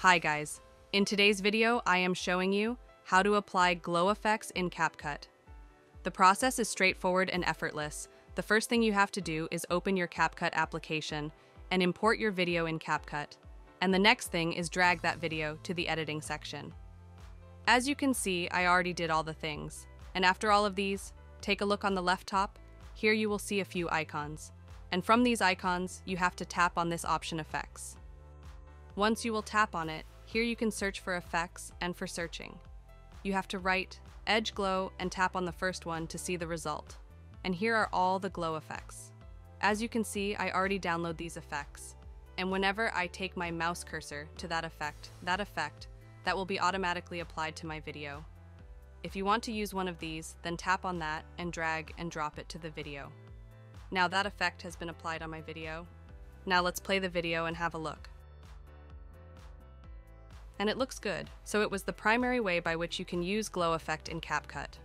Hi guys, in today's video I am showing you how to apply glow effects in CapCut. The process is straightforward and effortless. The first thing you have to do is open your CapCut application and import your video in CapCut. And the next thing is drag that video to the editing section. As you can see, I already did all the things. And after all of these, take a look on the left top. Here you will see a few icons. And from these icons, you have to tap on this option Effects. Once you will tap on it, here you can search for effects and for searching. You have to write Edge Glow and tap on the first one to see the result. And here are all the glow effects. As you can see, I already download these effects. And whenever I take my mouse cursor to that effect that will be automatically applied to my video. If you want to use one of these, then tap on that and drag and drop it to the video. Now that effect has been applied on my video. Now let's play the video and have a look. And it looks good, so it was the primary way by which you can use glow effect in CapCut.